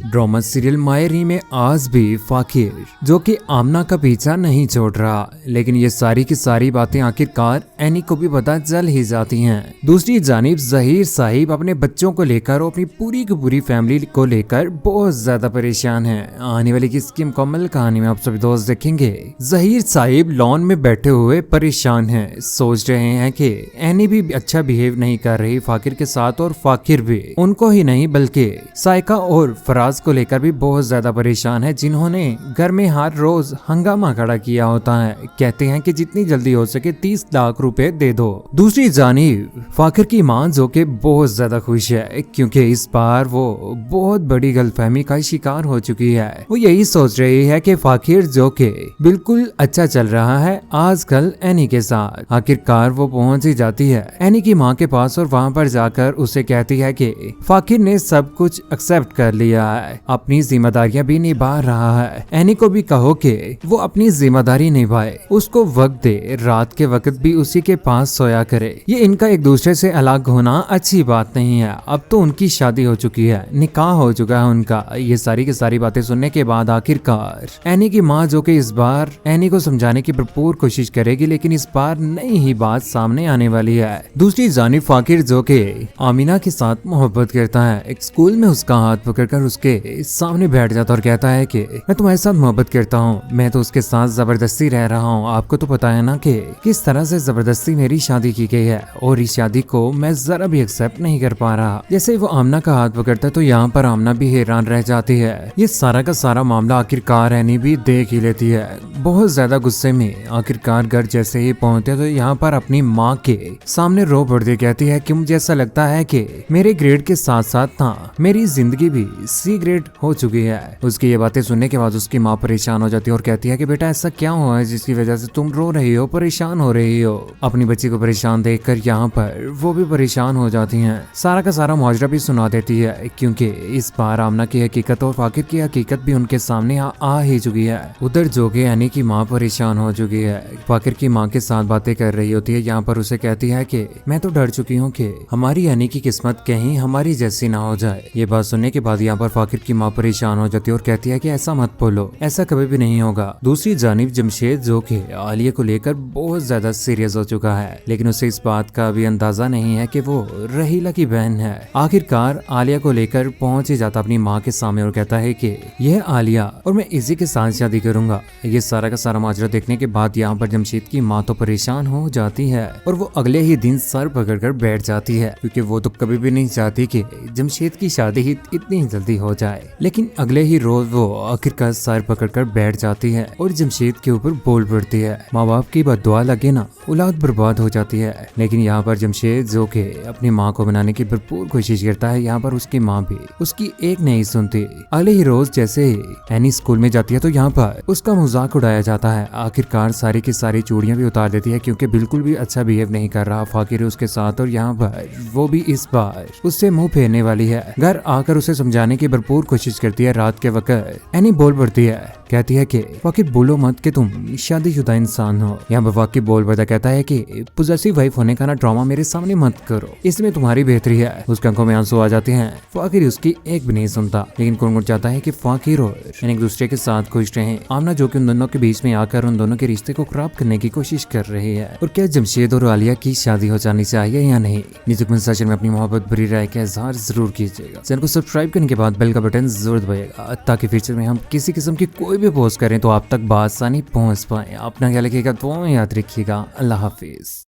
Drama serial मायरी में आज भी फाकिर जो कि आमना का पीछा नहीं छोड़ रहा, लेकिन ये सारी की सारी बातें आखिरकार एनी को भी पता चल ही जाती हैं। दूसरी जानिब जहीर साहिब अपने बच्चों को लेकर और अपनी पूरी की पूरी फैमिली को लेकर बहुत ज्यादा परेशान है। आने वाली की मुकम्मल कहानी में आप सभी दोस्त देखेंगे। जहीर साहिब लॉन में बैठे हुए परेशान है, सोच रहे हैं कि एनी भी अच्छा बिहेव नहीं कर रही फाकिर के साथ, और फाकिर भी उनको ही नहीं बल्कि साइका और फराज को लेकर भी बहुत ज्यादा परेशान है, जिन्होंने घर में हर रोज हंगामा खड़ा किया होता है। कहते हैं कि जितनी जल्दी हो सके 30 लाख रुपए दे दो। दूसरी जानिब फाकिर की मां जो कि बहुत ज्यादा खुश है, क्योंकि इस बार वो बहुत बड़ी गलतफहमी का शिकार हो चुकी है। वो यही सोच रही है कि फाकिर जो कि बिल्कुल अच्छा चल रहा है आजकल एनी के साथ। आखिरकार वो पहुंच ही जाती है एनी की मां के पास और वहां पर जाकर उसे कहती है कि फाकिर ने सब कुछ एक्सेप्ट कर लिया है, अपनी जिम्मेदारियां भी निभा रहा है। एनी को भी कहो कि वो अपनी जिम्मेदारी निभाए, उसको वक्त दे, रात के वक्त भी उसी के पास सोया करे। ये इनका एक दूसरे से अलग होना अच्छी बात नहीं है। अब तो उनकी शादी हो चुकी है, निकाह हो चुका है उनका। ये सारी की सारी बातें सुनने के बाद आखिरकार एनी की माँ जो कि इस बार एनी को समझाने की भरपूर कोशिश करेगी, लेकिन इस बार नई ही बात सामने आने वाली है। दूसरी जानिब फाकिर जो कि आमिना के साथ मोहब्बत करता है, एक स्कूल में उसका हाथ पकड़कर उसके सामने बैठ जाता और कहता है कि मैं तुम्हारे साथ मोहब्बत करता हूँ, मैं तो उसके साथ जबरदस्ती रह रहा हूँ। आपको तो पता है ना कि किस तरह से जबरदस्ती मेरी शादी की गई है, और इस शादी को मैं जरा भी एक्सेप्ट नहीं कर पा रहा। जैसे वो आमना का हाथ पकड़ता है तो यहाँ पर आमना भी हैरान रह जाती है। ये सारा का सारा मामला आखिरकार एनी भी देख ही लेती है। बहुत ज्यादा गुस्से में आखिरकार घर जैसे ही पहुंचते तो यहाँ पर अपनी माँ के सामने रो पड़ती, कहती है कि मुझे ऐसा लगता है कि मेरे ग्रेड के साथ साथ था मेरी जिंदगी भी सी ग्रेड हो चुकी है। उसकी ये बातें सुनने के बाद उसकी माँ परेशान हो जाती है और कहती है कि बेटा ऐसा क्या हुआ है जिसकी वजह से तुम रो रही हो, परेशान हो रही हो। अपनी बच्ची को परेशान देखकर यहाँ पर वो भी परेशान हो जाती हैं। सारा का सारा मुआवजा भी सुना देती है, क्योंकि इस बार आमना की हकीकत और फाकिर की हकीकत भी उनके सामने आ ही चुकी है। उधर जो कि एनी की माँ परेशान हो चुकी है, फाकिर की माँ के साथ बातें कर रही होती है। यहाँ पर उसे कहती है कि मैं तो डर चुकी हूँ कि हमारी एनी की किस्मत कहीं हमारी जैसी ना हो जाए। ये बात सुनने के बाद यहाँ पर फाकिर की माँ परेशान हो जाती है और कहती है कि ऐसा मत बोलो, ऐसा कभी भी नहीं होगा। दूसरी जानिब जमशेद जो कि आलिया को लेकर बहुत ज्यादा सीरियस हो चुका है, लेकिन उसे इस बात का भी अंदाजा नहीं है कि वो रहीला की बहन है। आखिरकार आलिया को लेकर पहुंच ही जाता अपनी माँ के सामने और कहता है कि यह आलिया और मैं इसी के साथ शादी करूंगा। ये सारा का सारा माजरा देखने के बाद यहाँ पर जमशेद की माँ तो परेशान हो जाती है और वो अगले ही दिन सर पकड़कर बैठ जाती है, क्योंकि वो तो कभी भी नहीं चाहती कि जमशेद की शादी ही इतनी जल्दी हो जाए। लेकिन अगले ही रोज वो आखिरकार सर पकड़कर बैठ जाती है और जमशेद के ऊपर बोल पड़ती है। माँ बाप की बद्दुआ लगे ना, औलाद बर्बाद हो जाती है। लेकिन यहाँ पर जमशेद जो के अपनी माँ को बनाने की भरपूर कोशिश करता है, यहाँ पर उसकी माँ भी उसकी एक नहीं सुनती। अगले ही रोज जैसे ही एनी स्कूल में जाती है तो यहाँ पर उसका मजाक उड़ाया जाता है। आखिरकार सारी की सारी चूड़ियां भी उतार देती है, क्योंकि बिल्कुल भी अच्छा बिहेव नहीं कर रहा फाकिर उसके साथ, और यहाँ पर वो भी इस बार उससे मुंह फेरने वाली है। घर आकर उसे समझाने की भरपूर कोशिश करती है। रात के वक्त एनी बोल पड़ती है, कहती है कि वाकिब बोलो मत कि तुम शादीशुदा इंसान हो। यहाँ पर वाकिब बोल पड़ता कहता है कि पोजेसिव वाइफ होने का ना ड्रामा मेरे सामने मत करो, इसमें तुम्हारी बेहतरी है। उसकी आंखों में आंसू आ जाते हैं। फाकिर उसकी एक भी नहीं सुनता, लेकिन कुनकुन चाहता है कि फाकिर और एक दूसरे के साथ खुश रहे। आमना जो कि उन दोनों के बीच में आकर उन दोनों के रिश्ते को खराब करने की कोशिश कर रही है। और क्या जमशेद और आलिया की शादी हो जानी चाहिए या नहीं? नीचे कमेंट सेक्शन में अपनी मोहब्बत भरी राय का इजहार जरूर कीजिएगा। चैनल को सब्सक्राइब करने के बाद बेल का बटन जरूर दबाइएगा, ताकि फ्यूचर में हम किसी किस्म की कोई भी पोस्ट करें तो आप तक बासानी पहुंच पाए। अपना ख्याल रखिएगा, दुआ में याद रखिएगा। अल्लाह हाफिज।